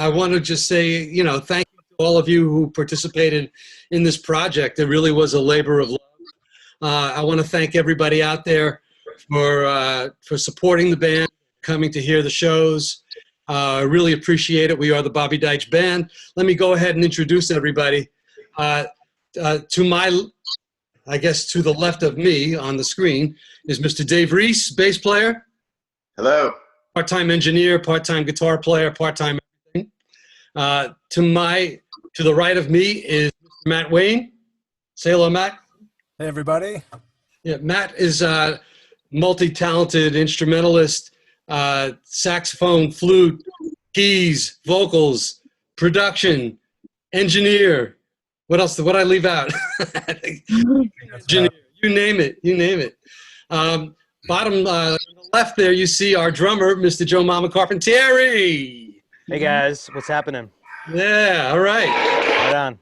I want to just say, thank you to all of you who participated in this project. It really was a labor of love. I want to thank everybody out there for supporting the band, coming to hear the shows. I really appreciate it. We are the Bobby Deitch Band. Let me go ahead and introduce everybody. To my, I guess to the left of me on the screen is Mr. Dave Reese, bass player. Hello. Part-time engineer, part-time guitar player, part-time everything. To the right of me is Mr. Matt Wayne. Say hello, Matt. Hey, everybody. Yeah, Matt is a multi-talented instrumentalist, saxophone, flute, keys, vocals, production, engineer. What else? What did I leave out? Engineer, you name it. Bottom left there, you see our drummer, Mr. Joe Mama Carpentieri. Hey guys, what's happening? Yeah, all right. Right on.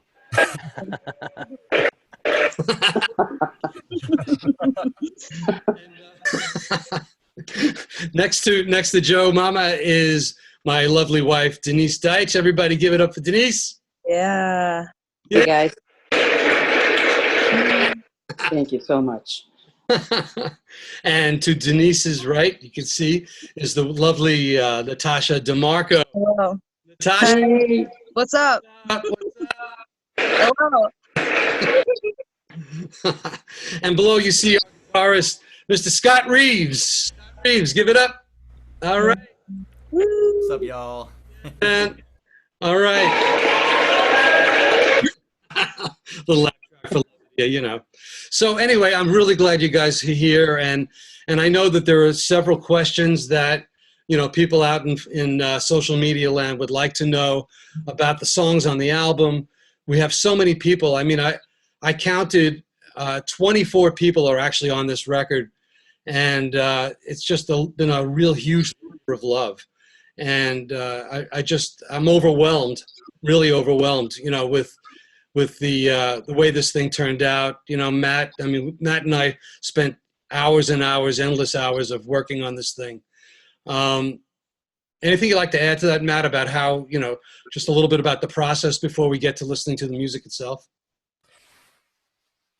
Next to Joe Mama is my lovely wife, Denise Deitch. Everybody give it up for Denise. Yeah. Hey guys. Thank you so much. And to Denise's right, you can see, is the lovely Natasha DeMarco. Hello. Natasha. Hey. What's up? Hello. And below you see our guitarist, Mr. Scott Reeves. Scott Reeves, give it up. All right. What's up, y'all? And, all right. Little laugh track for you. So anyway, I'm really glad you guys are here, and I know that there are several questions that people out in social media land would like to know about the songs on the album. We have so many people. I mean, I counted 24 people are actually on this record, and it's just been a real huge labor of love. And I'm overwhelmed, really overwhelmed, with the way this thing turned out. Matt and I spent hours and hours, endless hours of working on this thing. Anything you'd like to add to that, Matt, about how, just a little bit about the process before we get to listening to the music itself?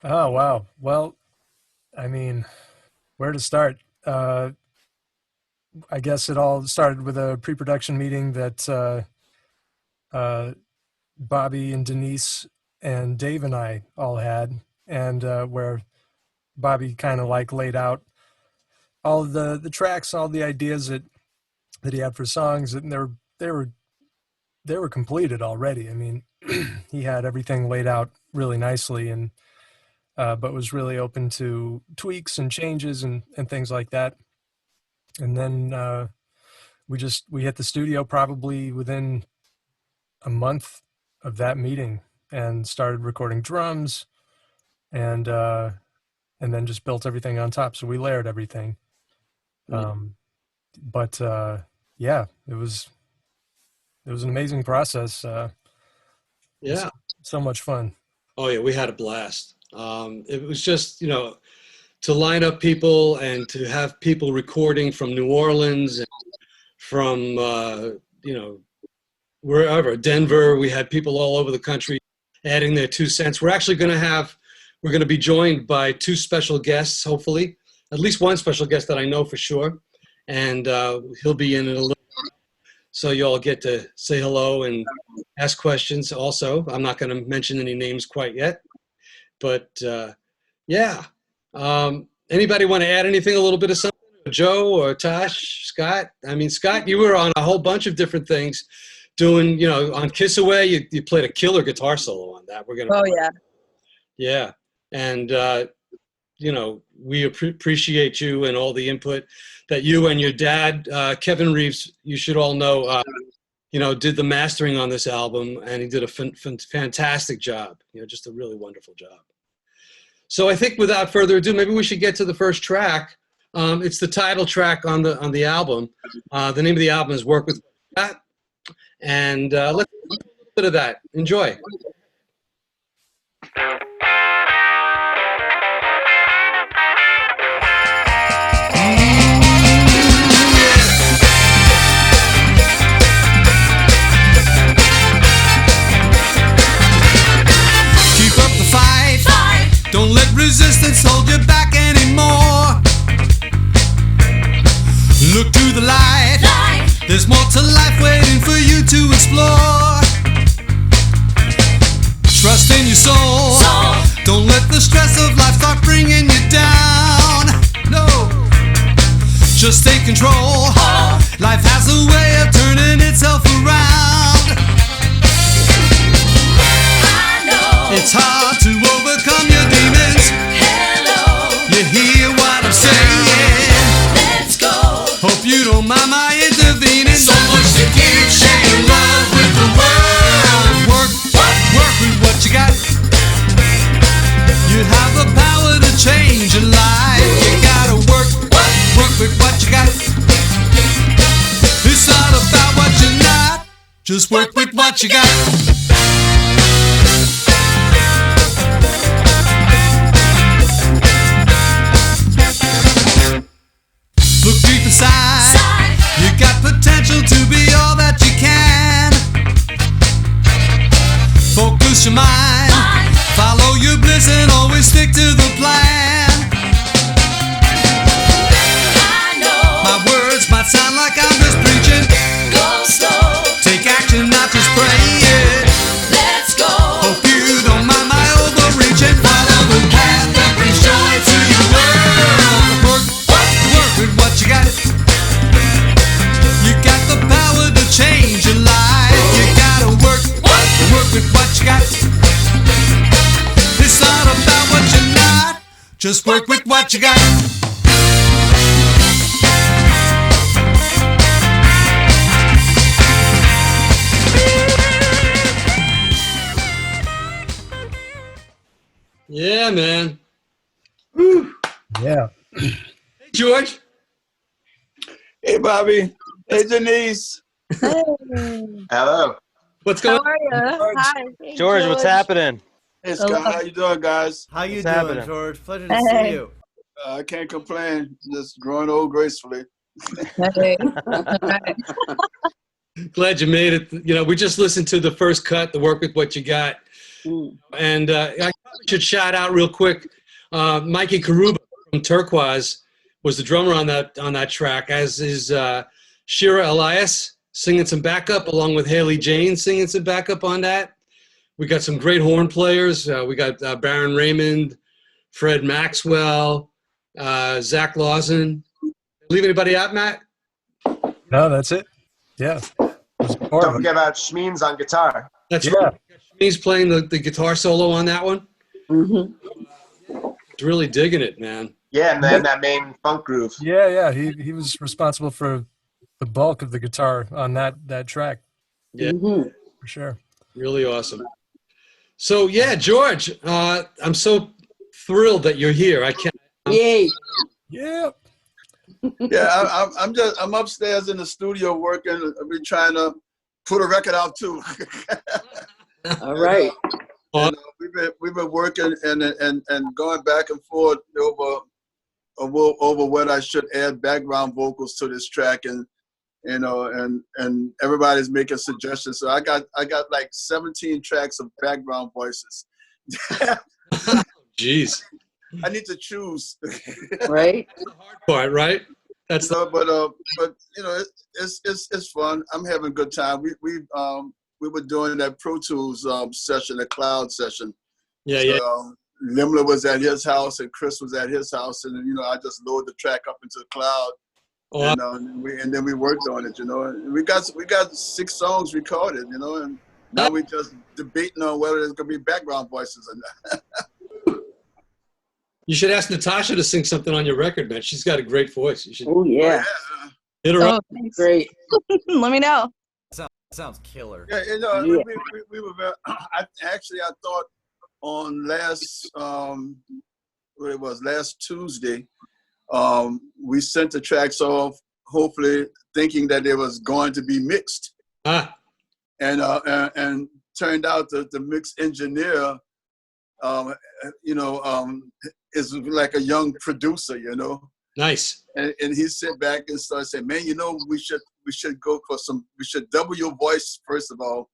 Oh, wow. Well, I mean, where to start? I guess it all started with a pre-production meeting that Bobby and Denise and Dave and I all had, and where Bobby kind of laid out all of the tracks, all the ideas that he had for songs, and they were completed already. I mean, he had everything laid out really nicely, and but was really open to tweaks and changes and things like that. And then we hit the studio probably within a month of that meeting and started recording drums, and then just built everything on top. So we layered everything. But yeah, it was an amazing process. Yeah, so much fun. Oh yeah, we had a blast. It was just to line up people and to have people recording from New Orleans and from wherever, Denver. We had people all over the country adding their 2 cents. We're going to be joined by 2 special guests, hopefully, at least one special guest that I know for sure. And he'll be in a little bit. So you all get to say hello and ask questions also. I'm not going to mention any names quite yet. But yeah. Anybody want to add anything, a little bit of something? Joe or Tosh, Scott? I mean, Scott, you were on a whole bunch of different things doing, on Kiss Away, you played a killer guitar solo on that. Yeah. Yeah. And, we appreciate you and all the input that you and your dad, Kevin Reeves, you should all know, did the mastering on this album, and he did a fantastic job, just a really wonderful job. So I think without further ado, maybe we should get to the first track. It's the title track on the album. The name of the album is Work With That. And let's do a little bit of that. Enjoy. just take control. Life has a way of turning itself around. I know. It's hard to overcome your demons. Hello. You hear what I'm saying? Let's go. Hope you don't mind my intervening. So much to give. Share your love with the world. Work with what you got. You have the power to change your life. You gotta work with what you got. It's not about what you're not. Just work with what you got. Look deep inside. You got potential to be all that you can. Focus your mind. Follow your bliss and always stick to the plan. I know. My words might sound like I'm just preaching. Go slow. Take action, not just pray it. Let's go. Hope you don't mind my overreaching. Follow the path that brings joy to your world. Work with what you got. You got the power to change your life. You gotta work with what you got. It's not about what you're not. Just work with what you got. Yeah, man. Yeah. Hey, George. Hey, Bobby. Hey, Denise. Hey. Hello. What's going How on? are you? Hi. Hey, George, what's happening? Hey, Scott. How you doing, guys? How you What's doing, happening? George? Pleasure to Hey. see you. I can't complain. Just growing old gracefully. Hey. Alright. Glad you made it. You know, we just listened to the first cut, the Work With What You Got. And I probably should shout out real quick. Mikey Karuba from Turquoise was the drummer on that track, as is Shira Elias singing some backup, along with Haley Jane singing some backup on that. We got some great horn players. We got Baron Raymond, Fred Maxwell, Zach Lawson. Leave anybody out, Matt? No, that's it. Yeah. Don't forget about Schmeens on guitar. That's Yeah. right. He's playing the guitar solo on that one. Mm-hmm. It's really digging it, man. Yeah, and then that main funk groove. Yeah. He was responsible for the bulk of the guitar on that track Yeah, Mm-hmm. for sure. really awesome. So yeah, George, I'm so thrilled that you're here. I can't. Yay. Yeah. Yeah, I'm upstairs in the studio working. I've been trying to put a record out too. All right. And, we've been working and going back and forth over what I should add background vocals to this track, and and everybody's making suggestions. So I got like 17 tracks of background voices. Jeez. I need to choose. Right. Part, right? That's So, but you know, it's fun. I'm having a good time. We were doing that Pro Tools session, the cloud session. yeah, So, yeah. Limler was at his house and Chris was at his house, and I just loaded the track up into the cloud, Oh, and then we worked on it. And we got 6 songs recorded. And now we just debating on whether there's gonna be background voices or not. you should ask Natasha to sing something on your record, man. She's got a great voice. You should Oh yeah. hit her Oh, up. thanks. Great. Let me know. Sounds killer. Yeah, Yeah. we were very. I thought on last last Tuesday, we sent the tracks off, hopefully thinking that it was going to be mixed, Ah, and turned out that the mix engineer, is like a young producer, nice. and he sit back and started saying, man, we should go for we should double your voice first of all,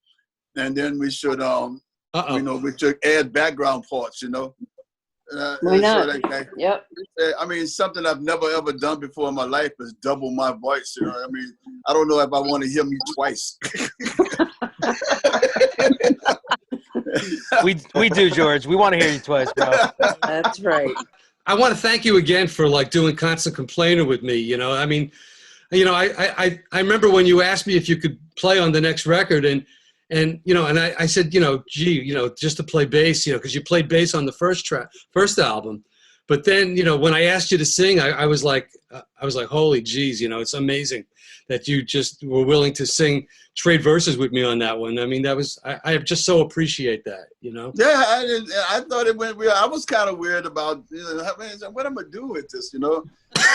and then we should we should add background parts, Why not? So Yep. I mean, something I've never ever done before in my life is double my voice. I mean, I don't know if I want to hear me twice. We do, George. We want to hear you twice, bro. That's right. I want to thank you again for like doing Constant Complainer with me. You know, I mean, you know, I remember when you asked me if you could play on the next record, and you know, and I said, you know, gee, you know, just to play bass, you know, because you played bass on the first album, but then, you know, when I asked you to sing, I was like, holy geez, you know, it's amazing that you just were willing to trade verses with me on that one. I mean, that was, I just so appreciate that, you know? Yeah, I thought it went weird. I was kind of weird about, you know, what am I doing with this, you know?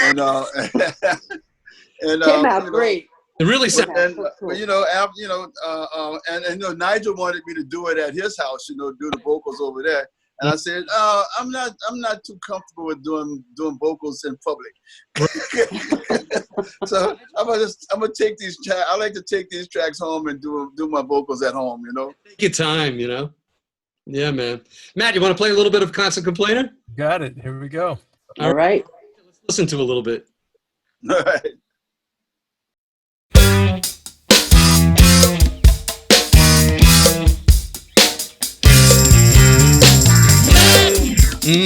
And, and Came out you know, great. It really sounds. and you know, and you know, Nigel wanted me to do it at his house, you know, do the vocals over there. And I said, I'm not too comfortable with doing vocals in public. So I'm gonna take these tracks. I like to take these tracks home and do my vocals at home, you know. Take your time, you know. Yeah, man. Matt, you want to play a little bit of Constant Complainer? Got it. Here we go. All right. Let's listen to a little bit. All right. Yeah.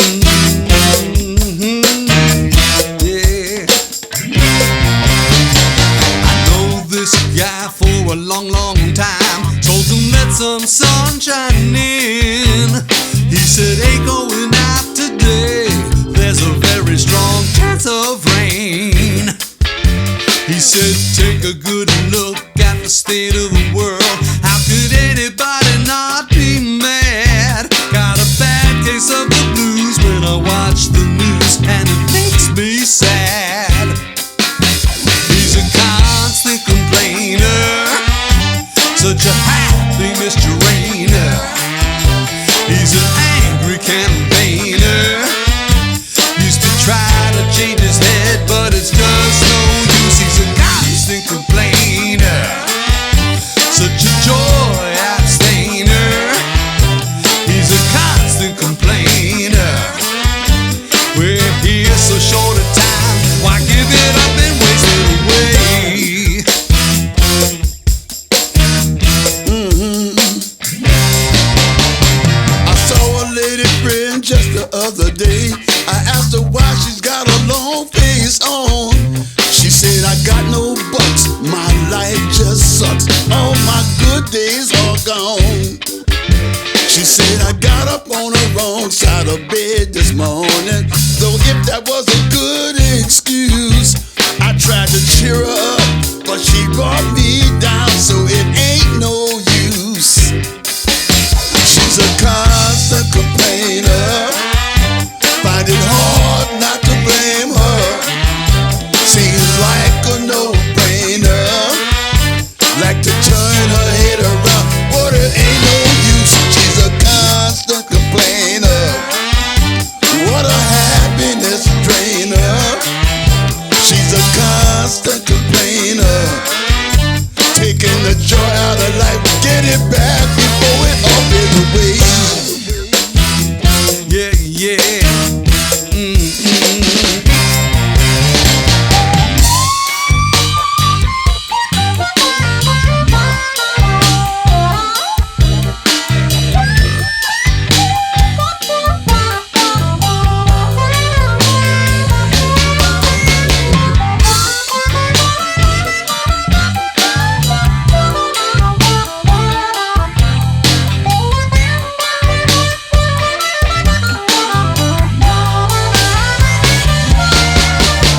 I know this guy for a long, long time. Told him let some sunshine in. He said, ain't going out today. There's a very strong chance of rain. He said, take a good look at the state of the world. How could anybody not be mad? Got a bad case of the blues when I watch the news, and it makes me sad. He's a constant complainer, such a happy Mr. Rainer. He's an angry campaigner, used to try to change his head, but it's just no use. He's a constant complainer, such a joy abstainer. He's a constant complainer. We're here so short a time, why give it up and waste it away? I saw a lady friend just the other day. I asked her why she's got a long face on. She said, I got no bucks, my life just sucks. All my good days are gone. She said, I got up on the wrong side of bed this morning. Though if that was a good excuse, I tried to cheer her up, but she brought me down, so it ain't no use. She's a constant complainer, find it hard not to blame her. Seems like a no-brainer, like to turn her head around, but it ain't no use. She's a constant complainer, what a happiness drainer. She's a constant complainer, taking the joy out of life, get it back before it all fades away. Yeah, yeah.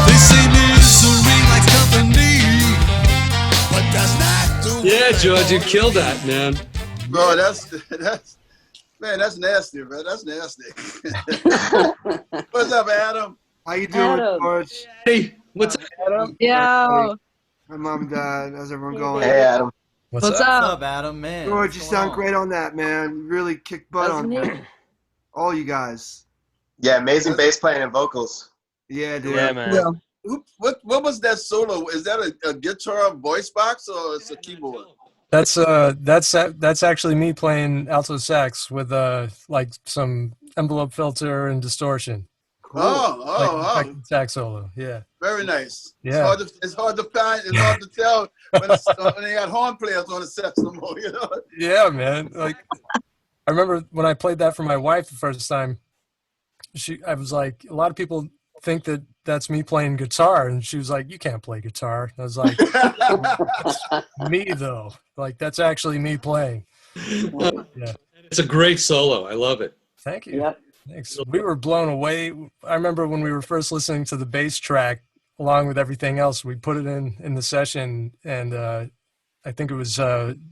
They say misery likes company, But that's not the Yeah, way. George, you killed that, man. Bro, that's nasty, man. That's nasty. What's up, Adam? How you doing, Adam. George? Hey, what's up? Adam? Yo, Hi, Mom and Dad. How's everyone going? Hey, Adam. what's What's up? up, Adam? Man, George, what's you going sound on? great on that, man. You really kicked butt on Doesn't he? that. All you guys. Yeah, amazing bass playing and vocals. Yeah, dude. Yeah, man. Yeah. What was that solo? Is that a guitar voice box or it's a keyboard? That's actually me playing alto sax with like some envelope filter and distortion. Cool. Like sax solo. Yeah. Very nice. Yeah. It's hard to find. It's hard to tell when they got horn players on the sets no more. You know. Yeah, man. Like I remember when I played that for my wife the first time, I was like, a lot of people think that that's me playing guitar, and she was like, you can't play guitar. I was like, that's me though. Like, that's actually me playing. Yeah. It's a great solo. I love it. Thank you. Yep. Thanks. We were blown away. I remember when we were first listening to the bass track, along with everything else, we put it in the session, and I think it was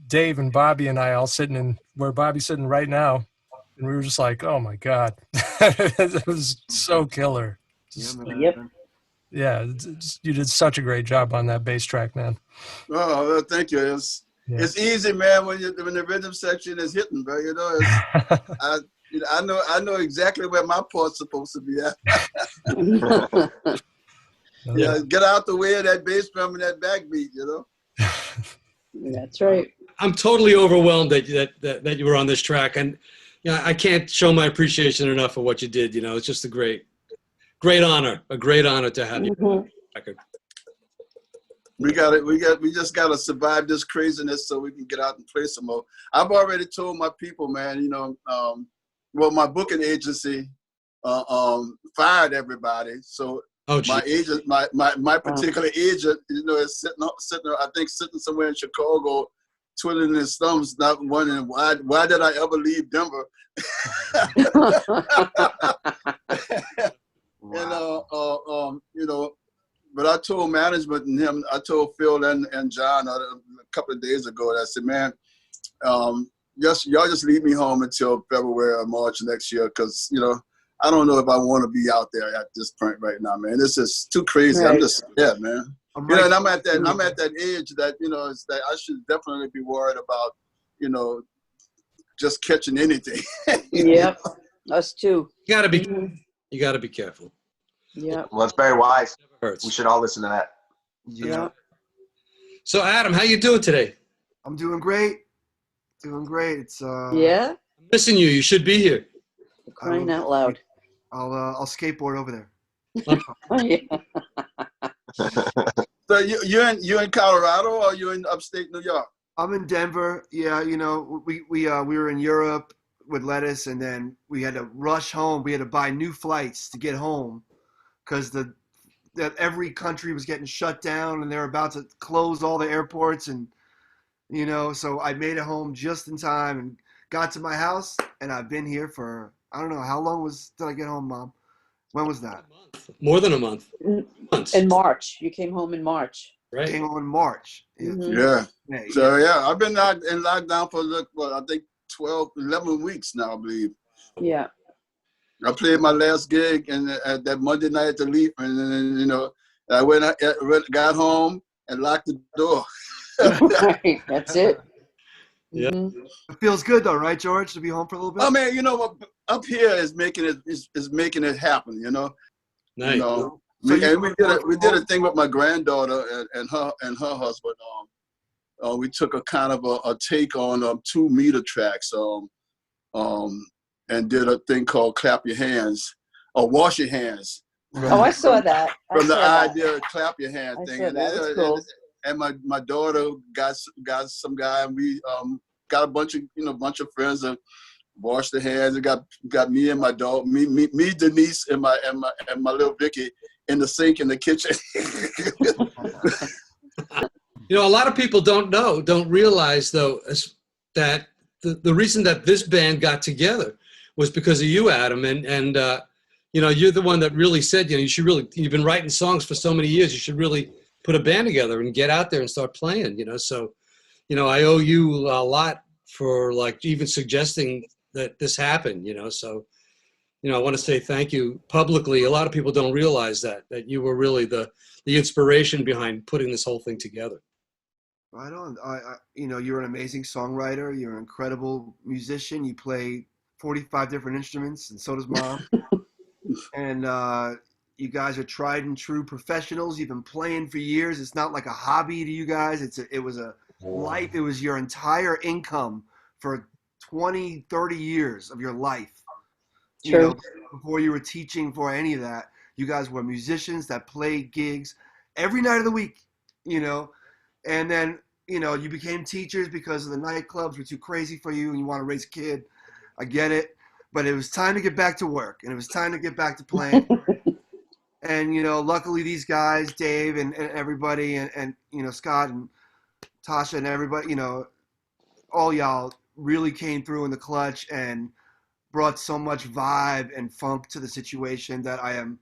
Dave and Bobby and I all sitting in where Bobby's sitting right now, and we were just like, "Oh my god, it was so killer!" Just, Yep. Yeah, you did such a great job on that bass track, man. Oh, well, thank you. It's easy, man, when the rhythm section is hitting, bro. You know, I know exactly where my part's supposed to be at. Yeah, get out the way of that bass drum and that backbeat, you know. That's right. I'm totally overwhelmed that you were on this track, and I can't show my appreciation enough for what you did. You know, it's just a great honor, to have you. Record. We just gotta survive this craziness so we can get out and play some more. I've already told my people, man. You know, well, my booking agency fired everybody, so. My agent, my particular agent, you know, is sitting, I think, sitting somewhere in Chicago, twiddling his thumbs, not wondering why did I ever leave Denver? And you know, but I told management and him, I told Phil and John a couple of days ago that I said, man, y'all just leave me home until February or March next year, because you know. I don't know if I want to be out there at this point right now, man. This is too crazy. Right. I'm just scared, man. You know, and I'm at that age that, you know, it's that I should definitely be worried about, you know, just catching anything. Yep, us too. You gotta be careful. Yeah. Well, it's very wise. Hurts. We should all listen to that. Yeah. So, Adam, how you doing today? I'm doing great. Doing great. It's yeah. I'm missing you. You should be here. Crying out loud. I'll skateboard over there. Oh, yeah. So you in Colorado or you in upstate New York? I'm in Denver. Yeah, you know, we were in Europe with Lettuce, and then we had to rush home. We had to buy new flights to get home because that every country was getting shut down, and they're about to close all the airports, and you know, so I made it home just in time and got to my house, and I've been here for. I don't know, how long did I get home, Mom? When was that? More than a month. In March. You came home in March. Right. Came home in March. Yeah. Mm-hmm. So, yeah, I've been in lockdown for, I think, 11 weeks now, I believe. Yeah. I played my last gig at that Monday night at the Leap, and then, you know, I got home and locked the door. Right, that's it. Yeah. Mm-hmm. It feels good though, right, George, to be home for a little bit? I mean, you know, up here is making it happen, you know. Nice. You know, So we did a thing with my granddaughter and her husband. We took a kind of a take on 2 meter tracks, and did a thing called Clap Your Hands or Wash Your Hands. Oh, I saw that. From the idea of Clap Your Hand I thing. saw that. That's cool. And my daughter got some guy, and we got a bunch of friends and washed their hands. And got me and my dog, me Denise and my little Vicky in the sink in the kitchen. You know, a lot of people don't realize though that the reason that this band got together was because of you, Adam, and you know, you're the one that really said, you know, you've been writing songs for so many years, you should really put a band together and get out there and start playing, you know. So, you know, I owe you a lot for like even suggesting that this happened, you know. So, you know, I want to say thank you publicly. A lot of people don't realize that you were really the inspiration behind putting this whole thing together. Right on. You know, you're an amazing songwriter. You're an incredible musician. You play 45 different instruments, and so does Mom. And you guys are tried and true professionals. You've been playing for years. It's not like a hobby to you guys. It was a life. It was your entire income for 20, 30 years of your life. True. You know, before you were teaching, for any of that, you guys were musicians that played gigs every night of the week, you know. And then, you know, you became teachers because the nightclubs were too crazy for you and you want to raise a kid. I get it. but it was time to get back to work, and it was time to get back to playing. And, luckily these guys, Dave and everybody, and Scott and Tasha and everybody, all y'all really came through in the clutch and brought so much vibe and funk to the situation that I am,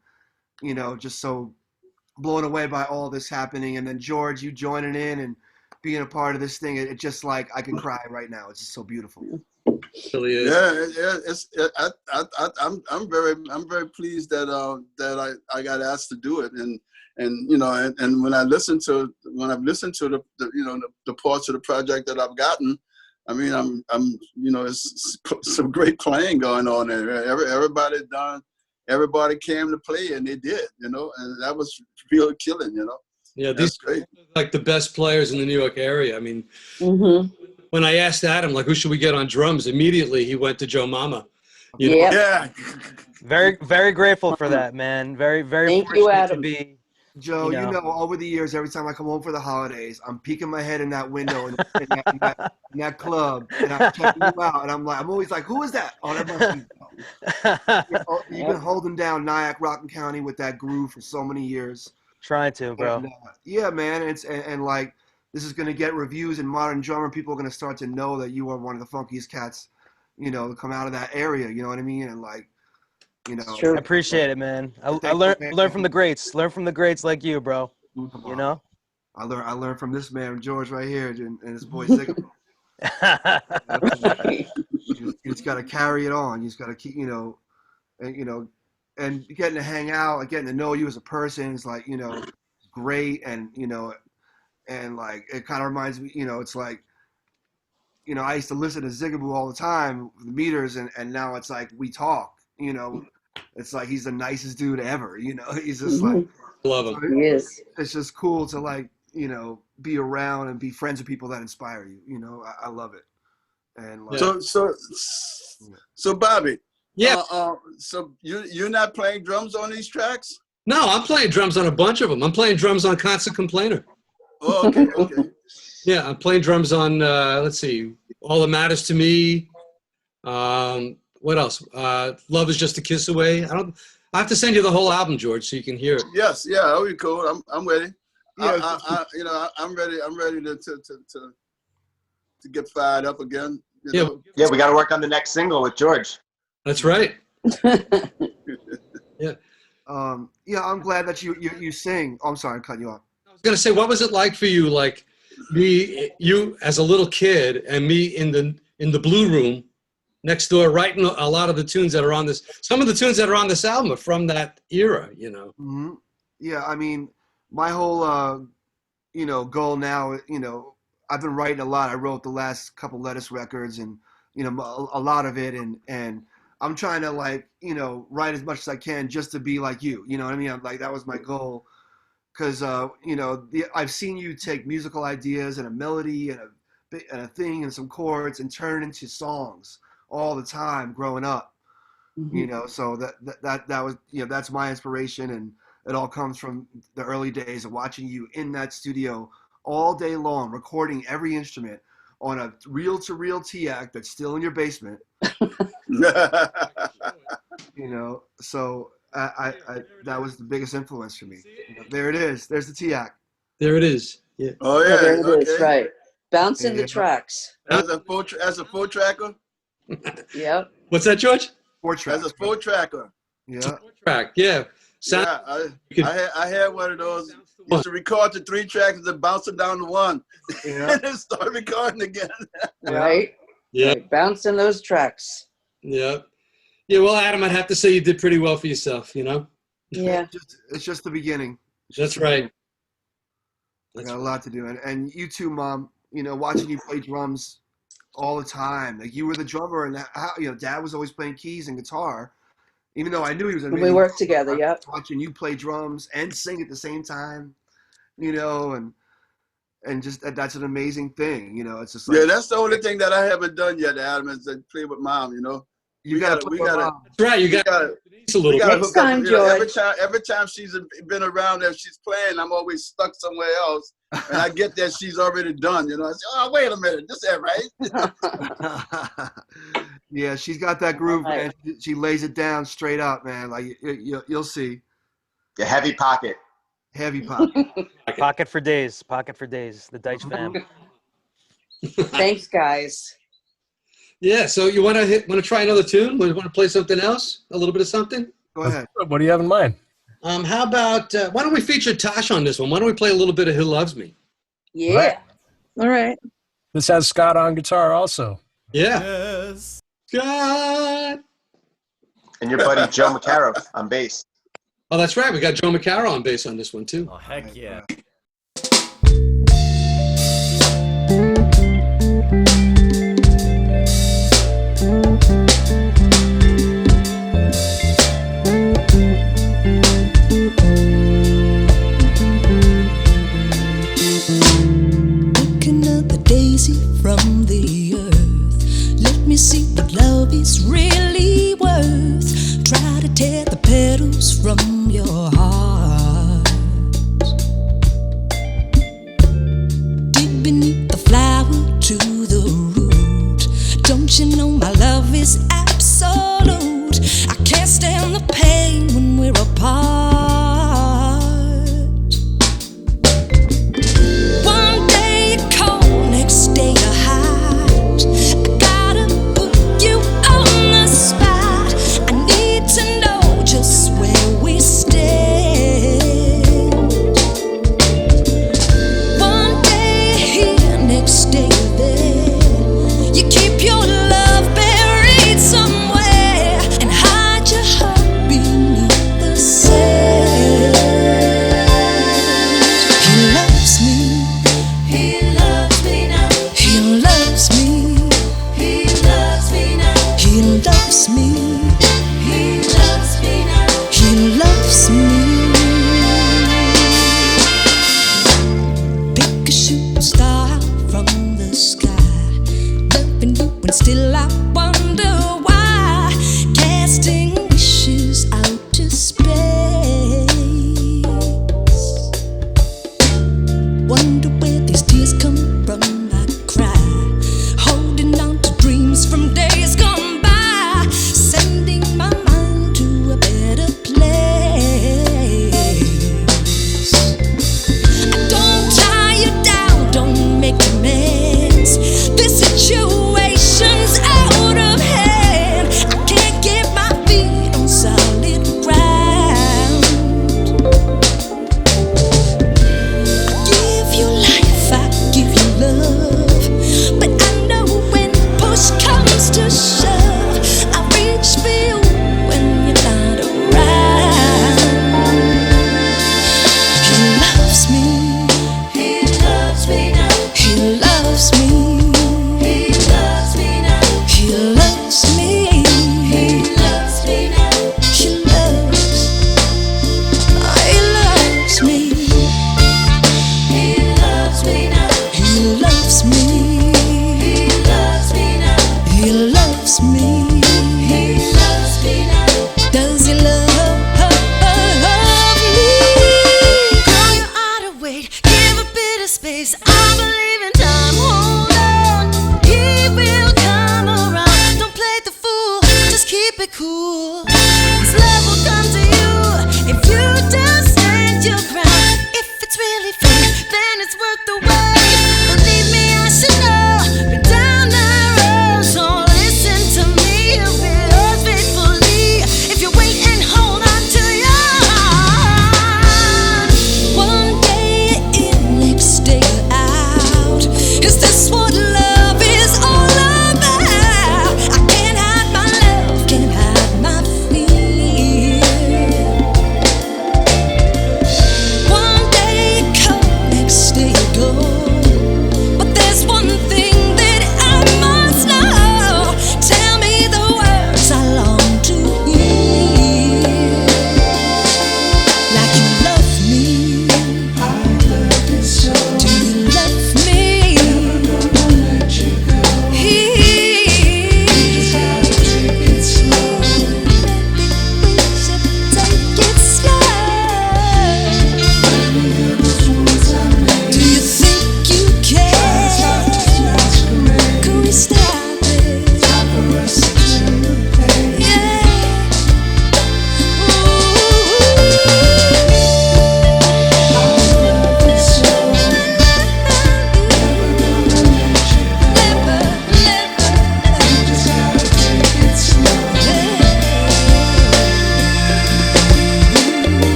just so blown away by all this happening. And then George, you joining in and being a part of this thing, it just like I could cry right now. It's just so beautiful. It really is. I'm very pleased that I got asked to do it, and when I've listened to the parts of the project that I've gotten, I mean, it's some great playing going on there. Everybody came to play, and they did, and that was real killing, Yeah, That's these great. are like the best players in the New York area. I mean, when I asked Adam, like, who should we get on drums? Immediately he went to Joe Mama. Yep. Yeah. Very, very grateful for that, man. Very, very Thank you, fortunate to Adam. be. Joe, over the years, every time I come home for the holidays, I'm peeking my head in that window in that club, and I'm checking you out, and I'm always like, who is that? Oh, that must be Joe. You've been holding down Nyack, Rockland County with that groove for so many years. Trying to, bro. And, yeah, man. And like, this is going to get reviews in Modern Drummer. People are going to start to know that you are one of the funkiest cats, to come out of that area. You know what I mean? And like, I appreciate it, man. I learn from the greats. Learn from the greats like you, bro. I learned from this man, George, right here, and his boy Zigga. You just got to carry it on. You just got to keep, and getting to hang out, and getting to know you as a person is like, great. And, and like, it kind of reminds me, it's like, I used to listen to Zigaboo all the time, the meters, and now it's like we talk, it's like he's the nicest dude ever, he's just like, love him. He is. It's just cool to like, be around and be friends with people that inspire you. I love it. And like, so Bobby. Yeah. So you're not playing drums on these tracks? No, I'm playing drums on a bunch of them. I'm playing drums on Constant Complainer. Oh, okay. Yeah, I'm playing drums on, let's see, All That Matters to Me. What else? Love Is Just a Kiss Away. I have to send you the whole album, George, so you can hear it. Yes, yeah, that'll be cool. I'm ready. Yeah. I'm ready to get fired up again. Yeah, we got to work on the next single with George. That's right. Yeah, I'm glad that you sing. Oh, I'm sorry, I'm cutting you off. I was gonna say, what was it like for you, like you as a little kid, and me in the Blue Room next door, writing a lot of the tunes that are on this. Some of the tunes that are on this album are from that era, Mm-hmm. Yeah, I mean, my whole goal now, I've been writing a lot. I wrote the last couple Lettuce records, and a lot of it, and I'm trying to like write as much as I can just to be like you. You know what I mean? Like that was my goal, because I've seen you take musical ideas and a melody and a thing and some chords and turn it into songs all the time growing up. Mm-hmm. So that was that's my inspiration, and it all comes from the early days of watching you in that studio all day long, recording every instrument on a reel-to-reel TAC that's still in your basement. So I that was the biggest influence for me. There it is. There's the TAC. There it is. Yeah. Oh yeah. There it Okay. is, right. Bouncing the tracks. As a full tracker. Yep. What's that, George? Four track. As a full tracker. Yeah. Track. Yeah. Yeah, I had one of those. Used to record to 3 tracks and then bounce it down to 1. Yeah. And then start recording again. Right. Yeah. Right. Bouncing those tracks. Yeah. Yeah. Well, Adam, I'd have to say you did pretty well for yourself. Yeah. It's just the beginning. That's right. I got a lot to do, and you too, Mom. Watching you play drums all the time. Like you were the drummer, and Dad was always playing keys and guitar. Even though I knew he was amazing. We worked together, yeah. Watching you play drums and sing at the same time, and just that's an amazing thing. It's just like, that's the only thing that I haven't done yet, Adam, is to play with Mom. You gotta. That's right. You got a little. Next time, George. Every time she's been around, if she's playing, I'm always stuck somewhere else, and I get that she's already done. I say, "Oh, wait a minute, this ain't right." Yeah, she's got that groove, Right. man. She lays it down straight up, man. Like you'll see. The heavy pocket. Heavy pop. Pocket for days. Pocket for days. The Deitch fam. Thanks, guys. Yeah. So you want to try another tune? Want to play something else? A little bit of something? Go ahead. What do you have in mind? How about why don't we feature Tosh on this one? Why don't we play a little bit of "Who Loves Me"? Yeah. Right. All right. This has Scott on guitar also. Yeah. Yes. Scott. And your buddy Joe McCarroll on bass. Oh, that's right. We got Joe McCarroll on bass on this one too. Oh, heck yeah. Picking up a daisy from the earth. Let me see what love is really worth. Try to tear the petals from your heart. Dig beneath the flower to the root. Don't you know my love is absolute? I can't stand the pain when we're apart. One day you call, next day you hide. I gotta put you on the spot. I need to know just where we stand. One day here, next day there. You keep your love buried somewhere and hide your heart beneath the sand. He loves me. He loves me now. He loves me. He loves me now. He loves me. He loves me now. He loves me. Pick a shooting star from the sky. Loving you and still I wonder why. Casting wishes out to space. Wonder where these tears come from, I cry. Holding on to dreams from days gone by. Sending my mind to a better place. Don't tie you down, don't make a mess. This situation's out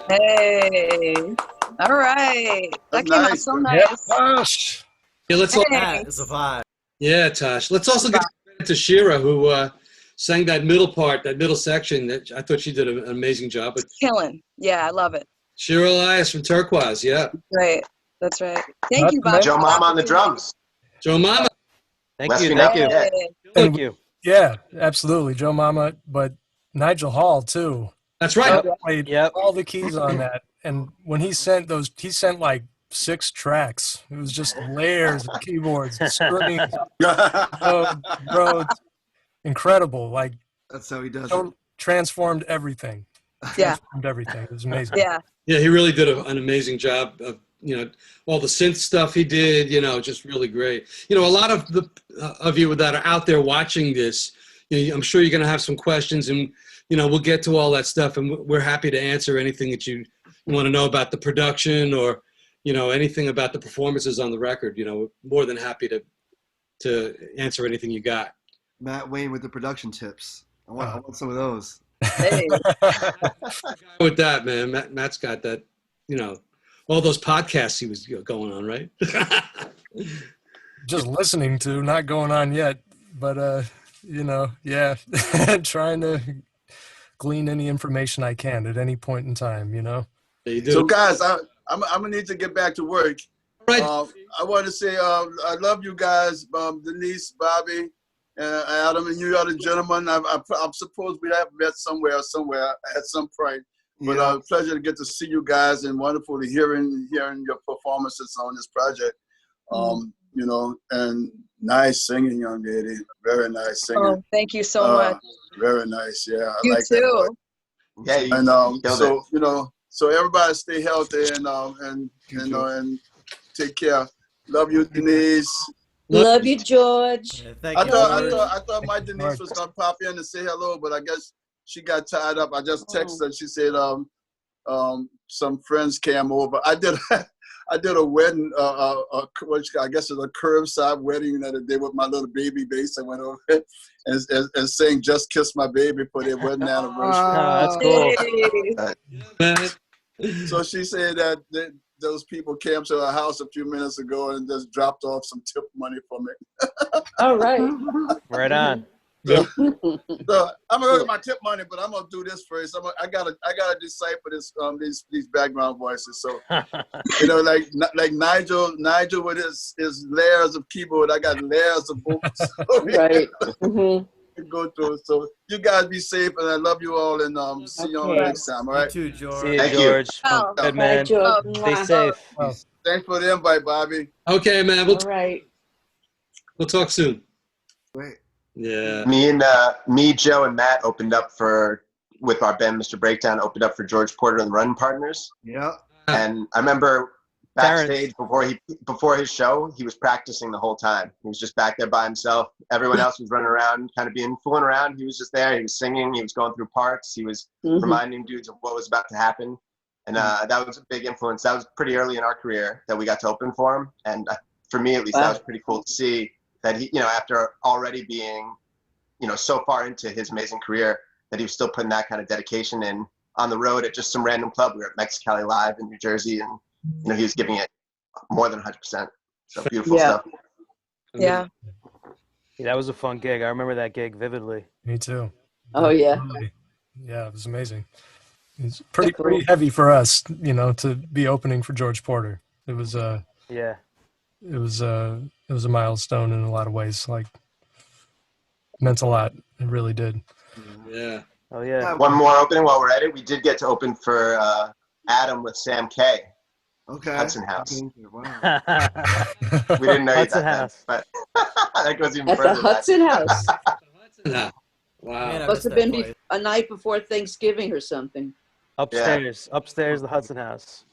Hey. All right. That That's came out nice. so Yeah, nice. Tosh. Yeah, let's all, Hey. That is a vibe. yeah, Tosh. Let's also give credit to Shira, who sang that middle part, that middle section. That I thought she did an amazing job. But Killing. Yeah, I love it. Shira Elias from Turquoise, yeah. Right. That's right. Thank Not you, to Bobby. Joe for the Mama on the opportunity. drums. Joe Mama. Thank Lest you. we Thank never you. forget. Hey. Thank you. Yeah, absolutely. Joe Mama, but Nigel Hall too. That's right. Played Yep. all the keys on that. And when he sent like 6 tracks. It was just layers of keyboards, strings, Rhodes. Incredible. Like, That's how he does it. so transformed everything. Yeah. Transformed everything. It was amazing. Yeah. Yeah, he really did an amazing job of, all the synth stuff he did, just really great. A lot of the of you that are out there watching this, I'm sure you're going to have some questions, and we'll get to all that stuff, and we're happy to answer anything that you want to know about the production or anything about the performances on the record. We're more than happy to answer anything you got. Matt Wayne with the production tips. I want some of those. Hey. With that, man, Matt's got that, all those podcasts he was going on, right? Just listening to, not going on yet, but yeah, trying to glean any information I can at any point in time. Yeah, you do. So guys, I'm gonna need to get back to work. Right. I want to say I love you guys, Denise, Bobby, Adam, and you are the gentlemen. I'm supposed we have met somewhere at some point. But pleasure to get to see you guys, and wonderful to hearing your performances on this project. And nice singing, young lady. Very nice singing. Oh, thank you so much. Very nice. Yeah, I You like too. that. Yeah, and so everybody stay healthy and take care. Love you, Denise. Love you, George. Yeah, thank I you. thought my Denise was gonna pop in and say hello, but I guess she got tied up. I just texted her. She said some friends came over. I did a wedding, which I guess is a curbside wedding the other day with my little baby bass. I went over and sang "Just Kiss My Baby" for their wedding anniversary. That's cool. So she said that those people came to her house a few minutes ago and just dropped off some tip money for me. All right. Right on. So I'm gonna get my tip money, but I'm gonna do this first. I gotta decipher these background voices. So like Nigel with his layers of keyboard, I got layers of vocals. Right. Go through. So you guys be safe, and I love you all, and see you all next time. All right. You too, George. See you, Thank you. George. Oh. Good man. George. Stay safe. Thanks for the invite, Bobby. Okay, man. All right. We'll talk soon. Great. Yeah. Me, Joe, and Matt opened up with our band, Mr. Breakdown, opened up for George Porter and the Run Partners. Yeah. And I remember backstage before his show, he was practicing the whole time. He was just back there by himself. Everyone else was running around, kind of fooling around. He was just there. He was singing. He was going through parts. He was reminding dudes of what was about to happen. And that was a big influence. That was pretty early in our career that we got to open for him. And for me, at least, that was pretty cool to see that he, after already being, so far into his amazing career, that he was still putting that kind of dedication in on the road at just some random club. We were at Mexicali Live in New Jersey, and he was giving it more than 100%. So beautiful stuff. Yeah. That was a fun gig. I remember that gig vividly. Me too. Oh yeah. Yeah, it was amazing. It's pretty heavy for us, to be opening for George Porter. It was Yeah. It was a milestone in a lot of ways. Like, meant a lot. It really did. Yeah. Oh yeah. One more opening while we're at it. We did get to open for Adam with Sam K. Okay. Hudson House. Wow. We didn't know Hudson that House. then, but that goes even At further. the Hudson House. Wow. Man, I Must missed have that been place. a night before Thanksgiving or something. Upstairs, the Hudson House.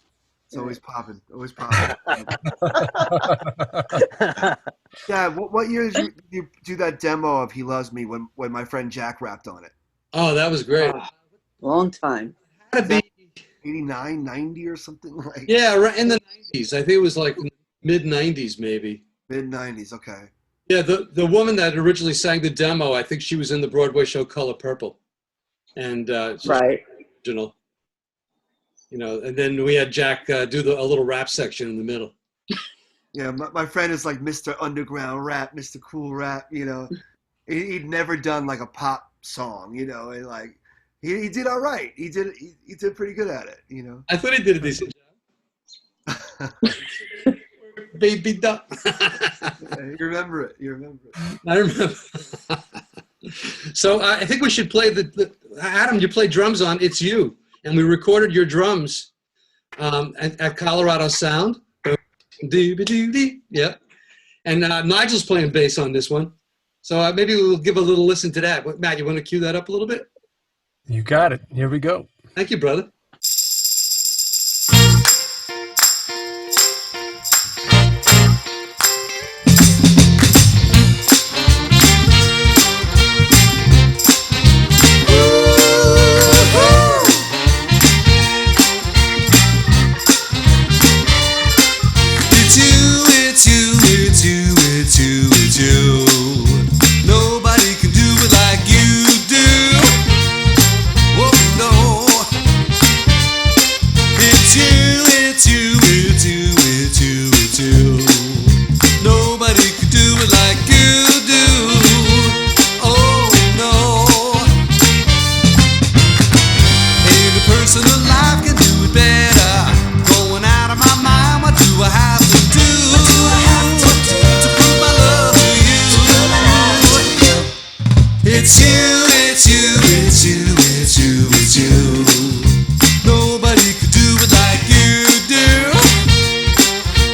It's always popping. Always popping. Yeah. What year did you do that demo of "He Loves Me" when my friend Jack rapped on it? Oh, that was great. Long time. Had to be, 89, 90 or something like. yeah, right in the 90s. I think it was like mid 90s, maybe. Mid 90s. Okay. Yeah, the woman that originally sang the demo, I think she was in the Broadway show Color Purple, and Right. original. You know, and then we had Jack do a little rap section in the middle. Yeah, my friend is like Mr. Underground Rap, Mr. Cool Rap. You know, he'd never done like a pop song. You know, and like he did all right. He did pretty good at it. You know. I thought he did a decent job. Baby duck. You remember it. You remember it. I remember. So I think we should play Adam, you play drums on It's You. And we recorded your drums at Colorado Sound. Yeah. And Nigel's playing bass on this one. So maybe we'll give a little listen to that. Matt, you want to cue that up a little bit? You got it. Here we go. Thank you, brother. Nobody can do it like you do. Oh no, it's you, it's you, it's you, it's you, it's you. Nobody can do it like you do. Oh no, ain't a person alive can do it better. Going out of my mind, what do I have to do? It's you, it's you, it's you, it's you, it's you. Nobody could do it like you do.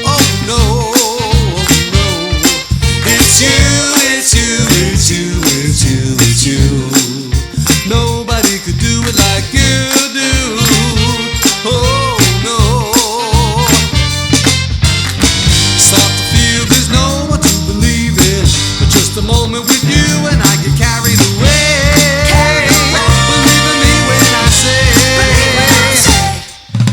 Oh no, oh no. It's you, it's you, it's you, it's you, it's you. Nobody could do it like you do. Oh no. Start to feel there's no one to believe in, but just a moment with you and I get carried away. Believe in me when I say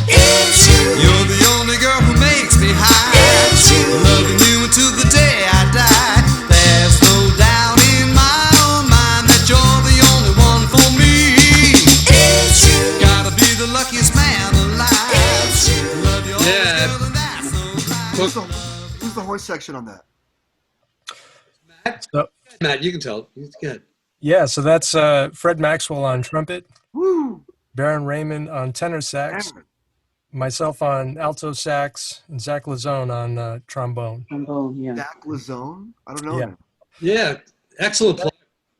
it's you. You're the only girl who makes me high. It's you. Loving you until the day I die. There's no doubt in my own mind that you're the only one for me. It's you. Gotta be the luckiest man alive. It's you. Love you always, girl, and that's no lie. Who's the horn section on that? Matt, you can tell. It's good. Yeah, so that's Fred Maxwell on trumpet, Woo! Baron Raymond on tenor sax, myself on alto sax, and Zach Lazone on trombone. Trombone, yeah. Zach Lazone? I don't know Yeah. him. Yeah, excellent play.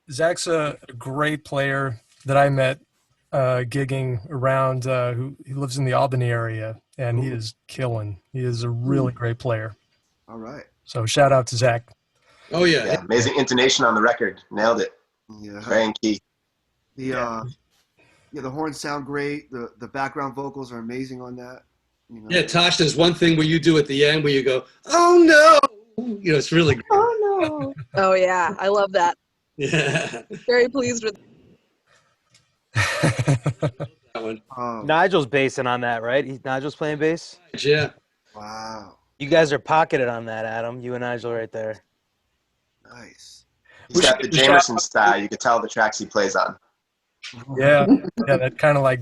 Zach's a great player that I met gigging around. He lives in the Albany area, and he is killing. He is a really great player. All right. So shout out to Zach. Oh yeah. Yeah, amazing intonation on the record. Nailed it. Yeah. Very in key. The horns sound great. The background vocals are amazing on that. You know? Yeah, Tosh, there's one thing where you do at the end where you go, oh no. You know, it's really great. Oh no. Oh yeah, I love that. Yeah. Very pleased with That one. Nigel's bassing on that, right? Nigel's playing bass? Yeah. Wow. You guys are pocketed on that, Adam. You and Nigel right there. Nice. He's got the Jamerson style. You could tell the tracks he plays on. Yeah, that kind of like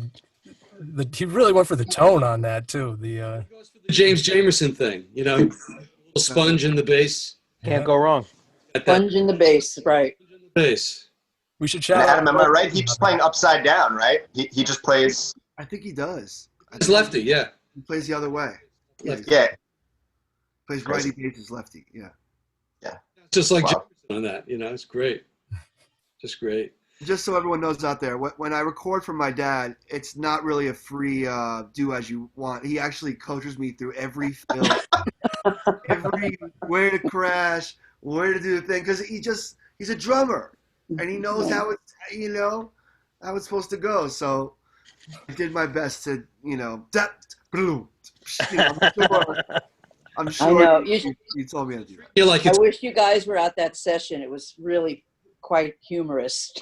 he really went for the tone on that too. The James Jamerson thing, you know, a little sponge in the bass. Can't go wrong. Sponge in the bass, right? Bass. We should And shout Adam, am out. I right? He's playing upside down, right? He just plays. I think he does. It's lefty, yeah. He plays the other way. Yeah. Plays righty bass is lefty. Yeah. Just like Wow. Jamerson on that, you know, it's great. Just great. Just so everyone knows out there, when I record for my dad, it's not really a free do as you want. He actually coaches me through every fill, every where to crash, where to do the thing, because he's a drummer and he knows how it's how it's supposed to go. So I did my best to I'm sure I know. you told me how to do that. You're like, I wish you guys were at that session. It was really quite humorous.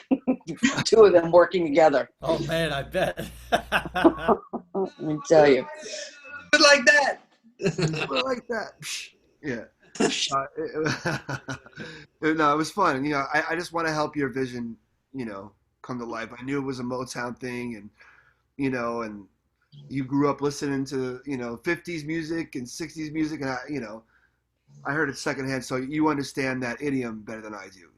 Two of them working together. Oh man, I bet. Let me tell you. good like that. Like that. Yeah. No, it was fun. You know, I just want to help your vision, come to life. I knew it was a Motown thing, and you grew up listening to 50s music and 60s music, and I heard it secondhand, so you understand that idiom better than I do.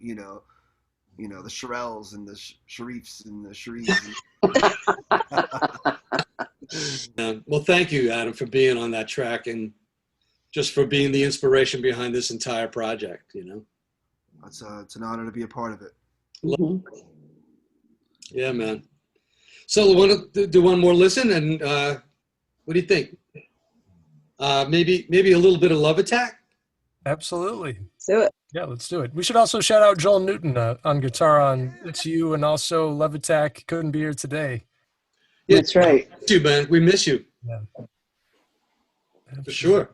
The Shirelles and the Sharifs and the Sharifs. Well, thank you, Adam, for being on that track and just for being the inspiration behind this entire project. It's an honor to be a part of it. Mm-hmm. Yeah, man. So we want to do one more listen, and what do you think? Maybe a little bit of Love Attack? Absolutely. Let's do it. Yeah, let's do it. We should also shout out Joel Newton on guitar on It's You, and also Love Attack. Couldn't be here today. Yeah, that's right. We miss you, man. We miss you. Yeah. For sure.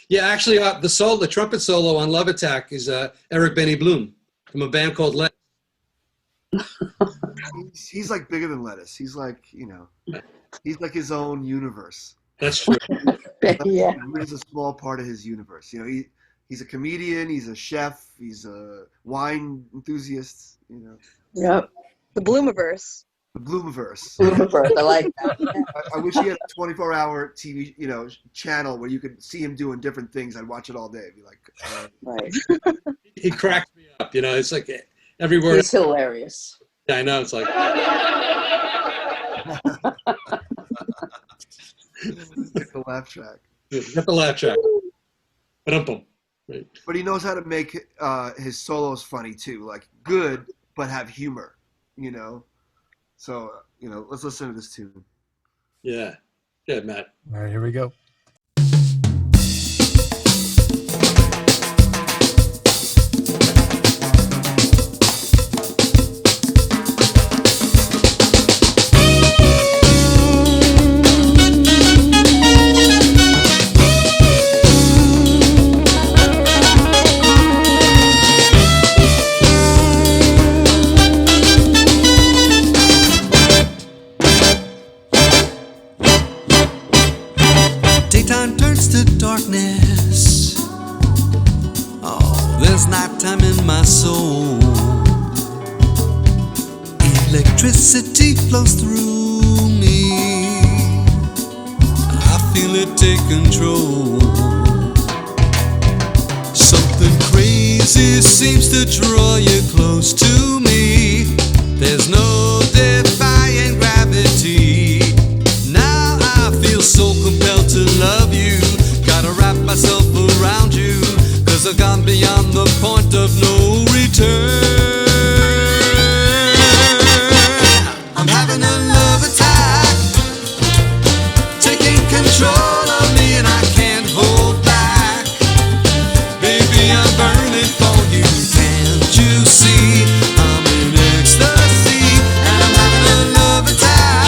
Yeah, actually, the trumpet solo on Love Attack is Eric Benny Bloom from a band called Lettuce. He's like bigger than Lettuce. He's like, he's like his own universe. That's true. Yeah. He's a small part of his universe. He's a comedian. He's a chef. He's a wine enthusiast. Yep. The Bloomiverse. The Bloomiverse. Bloomiverse. I like that. I wish he had a 24-hour TV, channel where you could see him doing different things. I'd watch it all day. I'd be like, right. He cracks me up. It's like every word. He's hilarious. Yeah, I know. It's like. Get the laugh track. Get the laugh track. Right. But he knows how to make his solos funny too, like good but have humor. So let's listen to this tune. Yeah. Good, Matt. All right, here we go. Daytime turns to darkness. Oh, there's nighttime in my soul. Electricity flows through me. I feel it take control. Something crazy seems to draw you close to me. There's no defying gravity. Now I feel so compelled to love you. Gotta wrap myself around you, 'cause I've gone beyond the point of no return. I'm having a love attack, taking control of me, and I can't hold back. Baby, I'm burning for you, can't you see? I'm in ecstasy, and I'm having a love attack.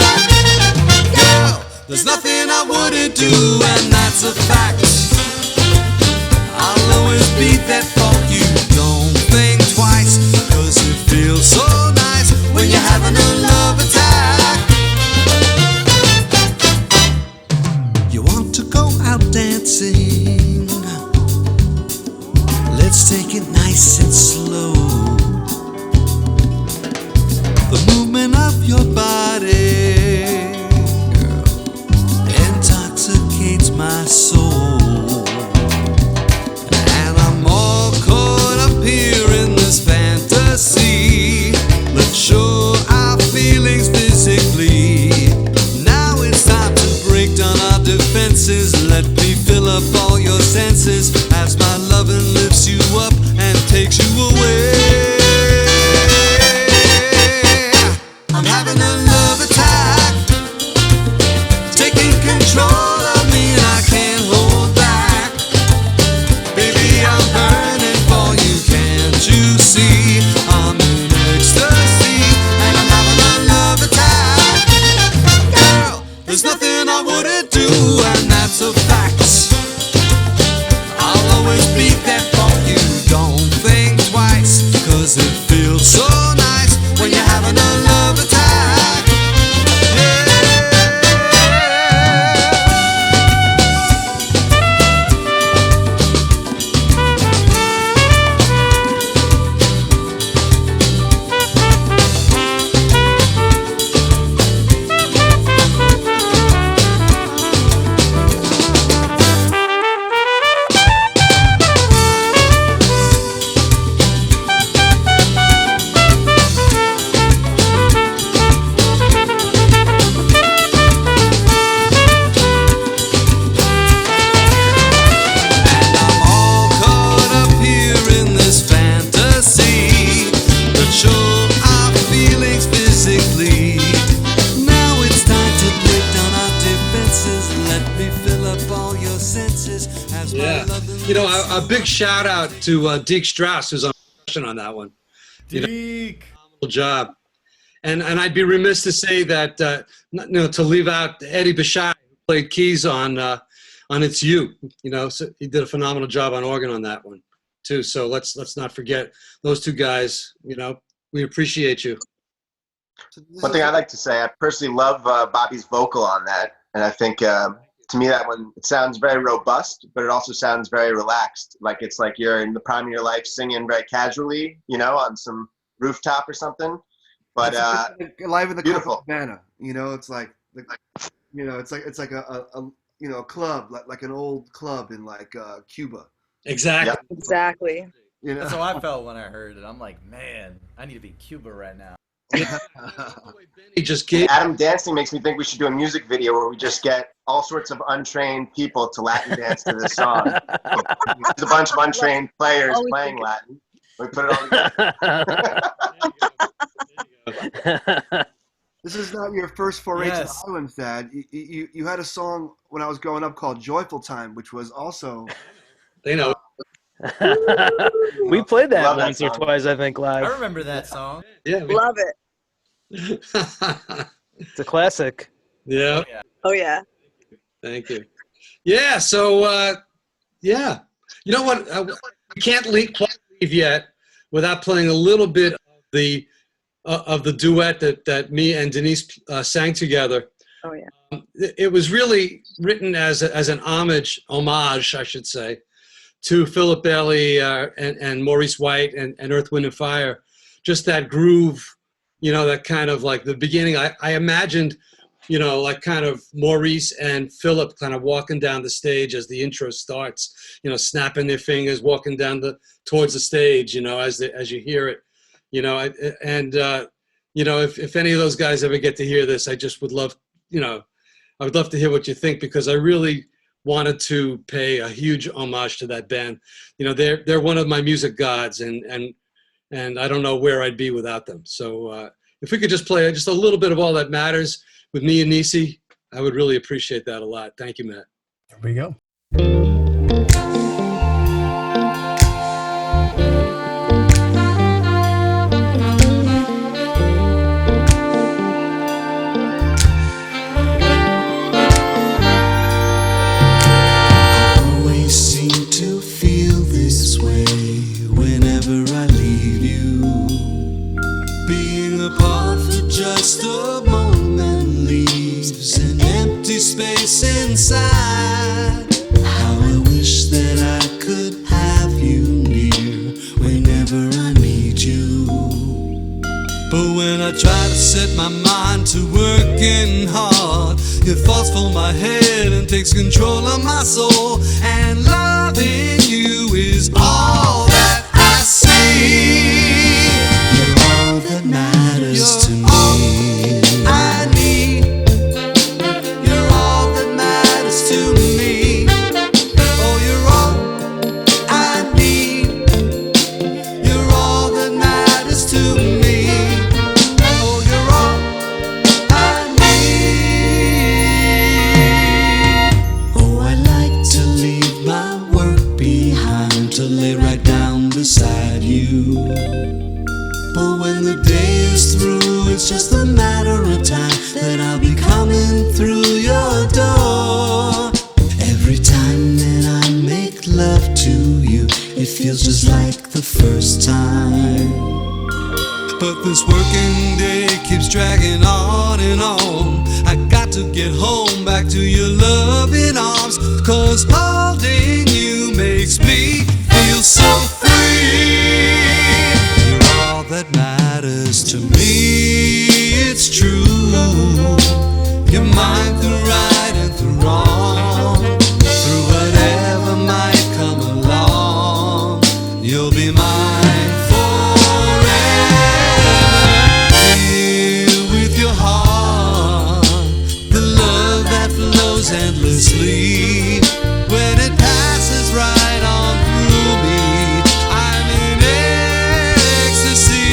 Girl, there's nothing I wouldn't do, and that's a fact. I'll always be there for you, don't think twice, 'cause it feels so nice when you're having a love attack. You want to go out dancing? Let's take it nice and slow. The movement of your body, girl, intoxicates my soul. And I'm all caught up here in this fantasy. Let's show our feelings physically. Now it's time to break down our defenses. Let me fill up all your senses as my loving lifts you up and takes you away. a big shout out to Deke Strauss, who's on percussion on that one. Deke, phenomenal job. And I'd be remiss to say that to leave out Eddie Bashai, who played keys on It's You. So he did a phenomenal job on organ on that one too. So let's not forget those two guys. We appreciate you. One thing I'd like to say, I personally love Bobby's vocal on that, and I think to me that one, it sounds very robust, but it also sounds very relaxed, like it's like you're in the prime of your life singing very casually, on some rooftop or something. But live in the beautiful. Cabana, it's like it's like a club, like an old club in like Cuba. Exactly. Yep. Exactly. That's how I felt when I heard it. I'm like, man, I need to be in Cuba right now. He just gave Adam dancing makes me think we should do a music video where we just get all sorts of untrained people to Latin dance to this song. There's a bunch of untrained players playing Latin. We put it all together. This is not your first foray to the Yes. islands, Dad. You had a song when I was growing up called "Joyful Time," which was also. They know. We played that Love that once or song. twice, I think, I live. remember that song. Yeah. Love it. It's a classic. Yeah. Yeah. Oh yeah. Thank you. Yeah. So, yeah. You know what? We can't quite leave yet without playing a little bit of the duet that me and Denise sang together. Oh yeah. It was really written as an homage, I should say, to Philip Bailey and Maurice White and Earth, Wind and Fire. Just that groove, that kind of like the beginning. I imagined, like kind of Maurice and Philip kind of walking down the stage as the intro starts, snapping their fingers, walking down towards the stage, as you hear it, if any of those guys ever get to hear this, I just would love, I would love to hear what you think, because I really wanted to pay a huge homage to that band. They're one of my music gods, and I don't know where I'd be without them. So if we could just play just a little bit of All That Matters with me and Nisi, I would really appreciate that a lot. Thank you, Matt. Here we go. Always seem to feel this way whenever I leave you. Being apart for just a moment leaves an empty space inside. How I wish that I could have you near whenever I need you. But when I try to set my mind to working hard, your thoughts fill my head and takes control of my soul. And loving you is all that I see. You're all that matters to me. I need. You're all that matters to me. Oh, you're all I need. You're all that matters to me. Oh, you're all I need. Oh, I like to leave my work behind, to lay right down beside you. But when the day is through, it's just a matter of time that I'll be coming through your door. Every time that I make love to you, it feels just like the first time. But this working day keeps dragging on and on. I got to get home back to your loving arms, 'cause holding you makes me feel so free. You're all that matters to me, it's true. You're mine through right and through wrong, through whatever might come along. You'll be mine forever. Feel with your heart the love that flows endlessly. When it passes right on through me, I'm in ecstasy.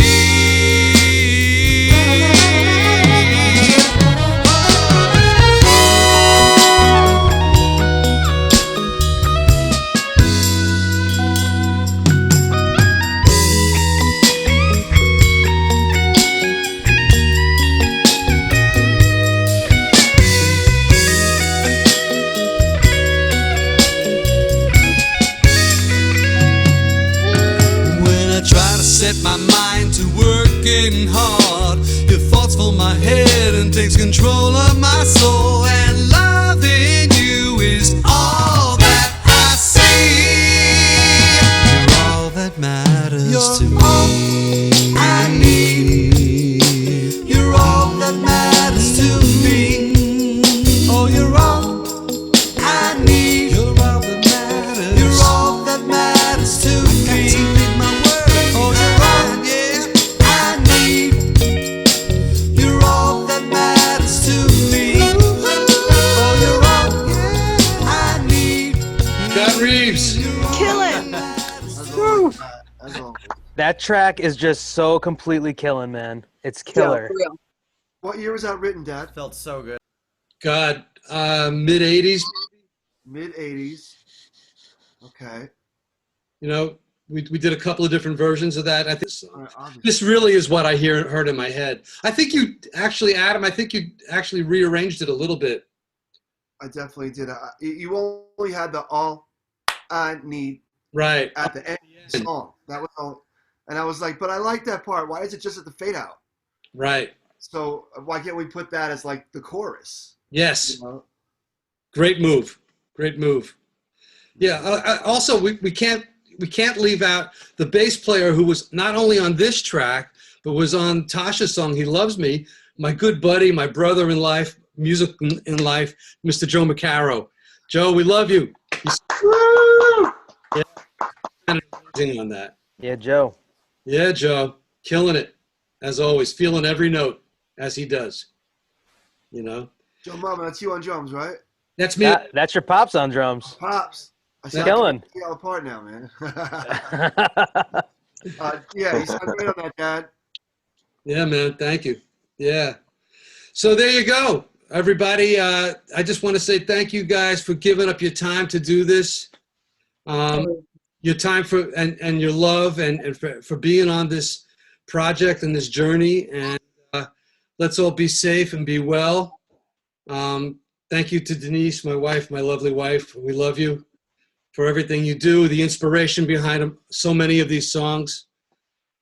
set my mind to working hard. Your thoughts fill my head and takes control of my soul. And loving you is all that I see. You're all that matters to me. I need. You're all that matters to me. Oh, you're all I need. You're all that matters. You're all that matters to me. My word. Oh, you're all, yeah. I need. You're all that matters to me. Oh, you're all, yeah. I need. Scott Reeves. Killing. That track is just so completely killing, man. It's killer. Yeah, for real. What year was that written, Dad? Felt so good. God, mid 80s. Mid 80s. Okay. You know, we did a couple of different versions of that. I think this really is what I heard in my head. I think you actually, Adam, I think you actually rearranged it a little bit. I definitely did. You only had the all I need Right. at the end of the song. That was all. And I was like, but I like that part. Why is it just at the fade out? Right. So why can't we put that as like the chorus? Yes. You know? Great move. Great move. Yeah. Also, we can't leave out the bass player who was not only on this track, but was on Tasha's song, He Loves Me, my good buddy, my brother in life, music in life, Mr. Joe McCarrow. Joe, we love you. Yeah. Amazing on that. Yeah, Joe. Yeah, Joe. Killing it. As always. Feeling every note as he does. You know? Joe Mama, that's you on drums, right? That's me. That's your pops on drums. Pops. I Killing. see all apart now, man. Yeah, you sound great on that, Dad. Yeah, man. Thank you. Yeah. So there you go, everybody. I just want to say thank you guys for giving up your time to do this. Your time for and your love and for being on this project and this journey. And let's all be safe and be well. Thank you to Denise, my wife, my lovely wife. We love you for everything you do, the inspiration behind so many of these songs.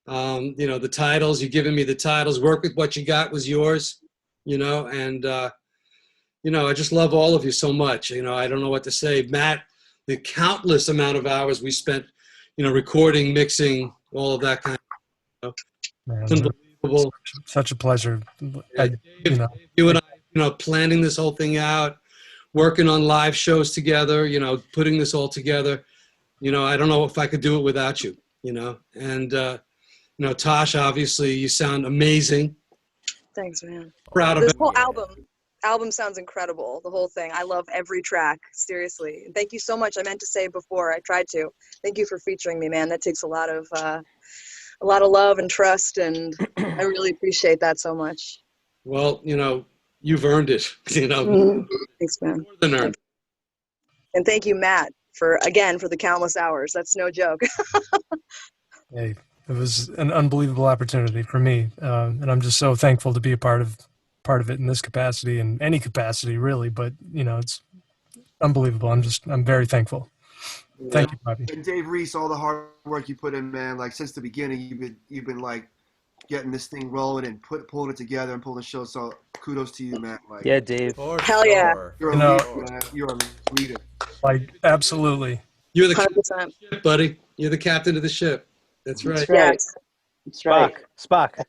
You know, the titles, you've given me the titles. Work with What You Got was yours, you know, and, you know, I just love all of you so much. You know, I don't know what to say. Matt, the countless amount of hours we spent, you know, recording, mixing, all of that kind of stuff. It's unbelievable. Such a pleasure. You and I, you know, planning this whole thing out, working on live shows together, you know, putting this all together. You know, I don't know if I could do it without you, you know. And, you know, Tosh, obviously, you sound amazing. Thanks, man. Proud of this it. whole album sounds incredible. The whole thing. I love every track. Seriously. And thank you so much. I meant to say before. I tried to. Thank you for featuring me, man. That takes a lot of love and trust, and I really appreciate that so much. Well, you know, you've earned it. You know. Thanks, man. More than earned. And thank you, Matt, for the countless hours. That's no joke. Hey, it was an unbelievable opportunity for me, and I'm just so thankful to be a part of it in this capacity and any capacity, really. But you know, it's unbelievable. I'm very thankful. Thank you, Bobby. And Dave Reese, all the hard work you put in, man. Like since the beginning, you've been like getting this thing rolling and pulling it together and pulling the show. So kudos to you, man. Like, yeah, Dave. Hell yeah. You're a leader, man. You're a leader. Like absolutely. You're the captain of the ship, buddy. You're the captain of the ship. That's right. Yes. That's right. Spock.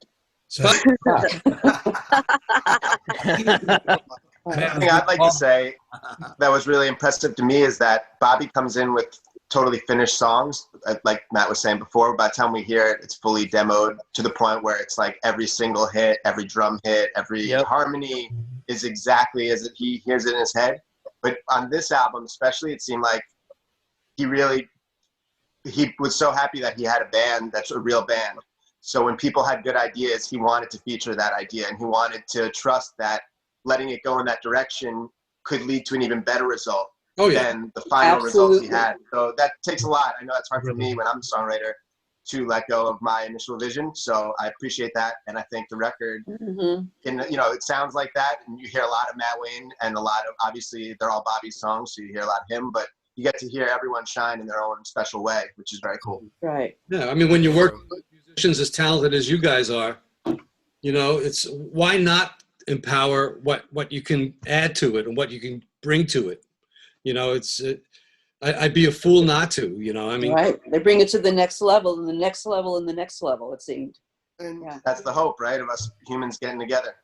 One thing I'd like to say that was really impressive to me is that Bobby comes in with totally finished songs. Like Matt was saying before, by the time we hear it, it's fully demoed to the point where it's like every single hit, every drum hit, every harmony is exactly as he hears it in his head. But on this album especially, it seemed like he was so happy that he had a band that's a real band. So when people had good ideas, he wanted to feature that idea, and he wanted to trust that letting it go in that direction could lead to an even better result than the final results he had. So that takes a lot. I know that's hard for me when I'm a songwriter to let go of my initial vision. So I appreciate that. And I think the record, it sounds like that. And you hear a lot of Matt Wayne and a lot of, obviously they're all Bobby's songs, so you hear a lot of him, but you get to hear everyone shine in their own special way, which is very cool. Right. Yeah, I mean, when you work with musicians as talented as you guys are, you know, it's why not empower what you can add to it and what you can bring to it. You know, I'd be a fool not to, you know, I mean. Right. They bring it to the next level and the next level and the next level, it seemed. And that's the hope, right, of us humans getting together.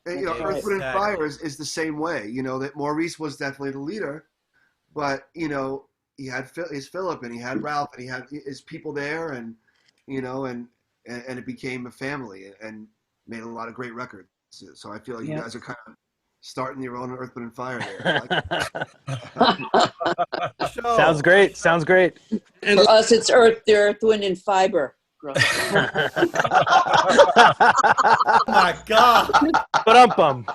And, you know, Earth, Wind, and Fire is the same way. You know, that Maurice was definitely the leader, but, you know, he had his Philip and he had Ralph and he had his people there, and, you know, and it became a family and made a lot of great records. So I feel like you guys are kind of starting your own Earth, Wind, and Fire there. Sounds great. Sounds great. For us, it's Earth, Wind, and Fiber. Oh my God! Ba-dum-bum.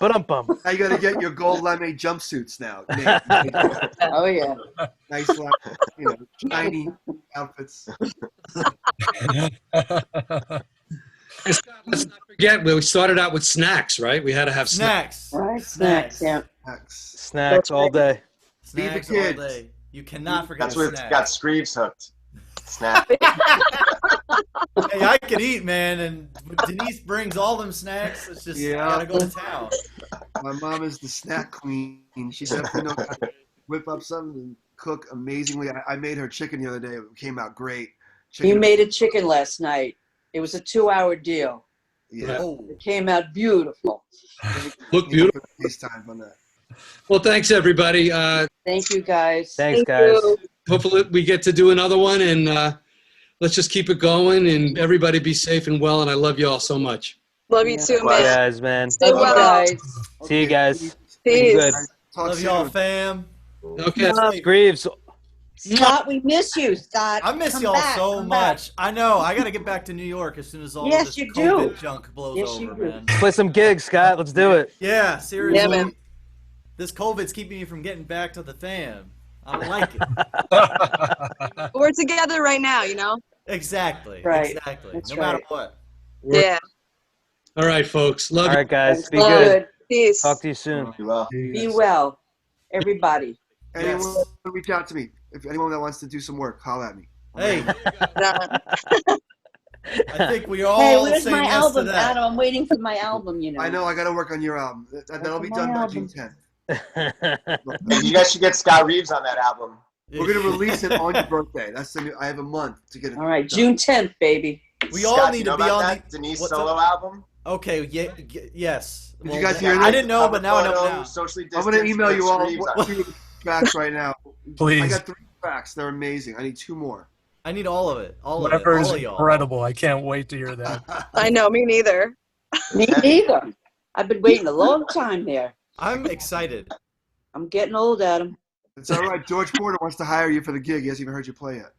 Now you got to get your gold lame jumpsuits now. Oh yeah, nice, you know, shiny outfits. Let's not forget, we started out with snacks, right? We had to have snacks. Right, snacks. Yeah, snacks all day. Snacks all day. You cannot forget. That's where it's got Screeves hooked. Snack. Hey, I could eat, man, and Denise brings all them snacks. It's just I gotta go to town. My mom is the snack queen. She definitely knows how to whip up something and cook amazingly. I made her chicken the other day. It came out great. You made a chicken last night. It was a 2-hour deal. Yeah. It came out beautiful. Look beautiful. FaceTime on that. Well, thanks everybody. Thank you guys. Thanks, guys. Hopefully we get to do another one, and let's just keep it going, and everybody be safe and well, and I love you all so much. Love you too, man. Guys, man. Stay well. Guys. See you guys. Peace. Love y'all, fam. Okay. Screeves. Scott, we miss you, Scott. I miss Come y'all back, so come much. back. I know. I got to get back to New York as soon as all Yes, this you COVID do. junk blows Yes, over, you do. man. Play some gigs, Scott. Let's do it. Yeah, seriously. Yeah, man. This COVID's keeping me from getting back to the fam. I don't like it. We're together right now, you know? Exactly. Right. Exactly. That's No matter right. what. Yeah. All right, folks. Love All you. right, guys. Be Good. good. Peace. Talk to you soon. Be well, everybody. Anyone reach out to me. If anyone that wants to do some work, holler at me. Hey, I think we all Hey, where's say my yes album, to that. Adam? I'm waiting for my album, you know. I know I got to work on your album. That'll be done by June 10th. You guys should get Scott Reeves on that album. We're gonna release it on your birthday. That's the new. I have a month to get it. All right, done. June 10th, baby. We Scott, all do need you to know be about on that Denise what's solo up? album? Okay, yes. Did you guys hear I that? didn't know, but now I know Photo, now. Socially I'm gonna distanced email with you all Screeves on it. 2 tracks right now. Please. I got 3 tracks. They're amazing. I need 2 more. I need all of it. All Whatever of it. is All of y'all. incredible. I can't wait to hear that. I know, me neither. Me neither. I've been waiting a long time there. I'm excited. I'm getting old, Adam. It's all right. George Porter wants to hire you for the gig. He hasn't even heard you play yet.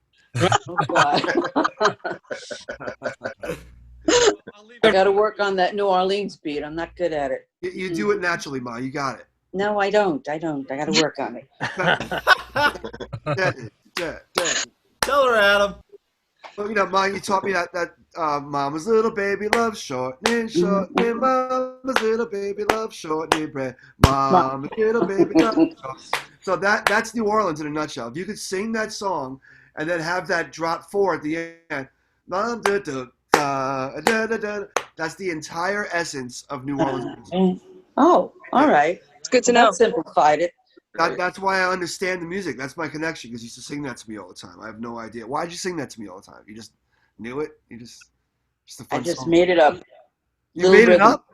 Oh, God. I got to work on that New Orleans beat. I'm not good at it. You do it naturally, Ma. You got it. No, I don't. I got to work on it. Tell her, Adam. Well, you know, Ma, you taught me that Mama's little baby loves shortening, Mama's little baby loves shortening bread. Mama's little baby loves shortening. So that's New Orleans in a nutshell. If you could sing that song and then have that drop 4 at the end, that's the entire essence of New Orleans. Oh, all right. It's good to know. That simplified it. That's why I understand the music. That's my connection, because you used to sing that to me all the time. I have no idea. Why did you sing that to me all the time? You just knew it? You just a fun I just song. made it up. You made it up?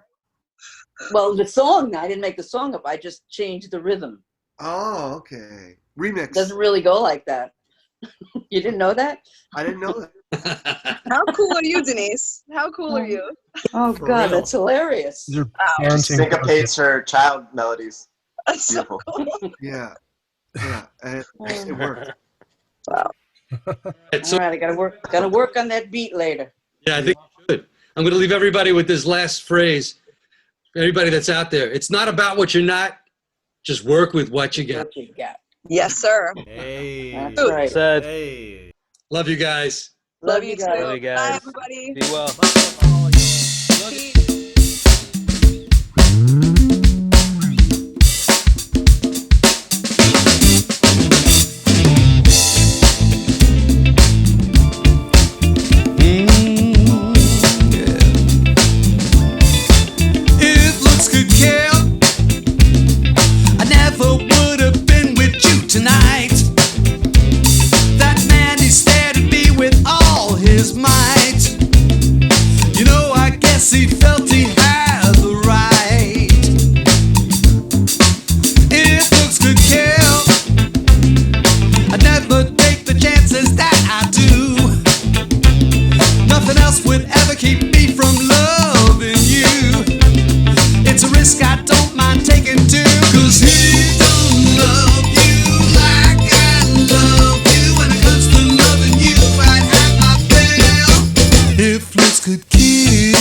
Well, the song, I didn't make the song up. I just changed the rhythm. Oh, okay. Remix. Doesn't really go like that. You didn't know that? I didn't know that. How cool are you, Denise? How cool are you? Oh, For God, real. that's hilarious. These are She parenting syncopates her child melodies. That's so Beautiful. cool. Yeah. And it worked. Wow. All right, I gotta work on that beat later. Yeah, I think you should. I'm going to leave everybody with this last phrase. Everybody that's out there, it's not about what you're not, just work with what you got. What you got. Yes, sir. Hey. That's right. Said. Hey. Love you guys. Love you too. Love you guys. Bye, everybody. Be well. Peace. Yes, he felt he had the right. If looks could kill, I'd never take the chances that I do. Nothing else would ever keep me from loving you. It's a risk I don't mind taking too. 'Cause he don't love you like I love you. When it comes to loving you, I'd have my fill. If looks could kill,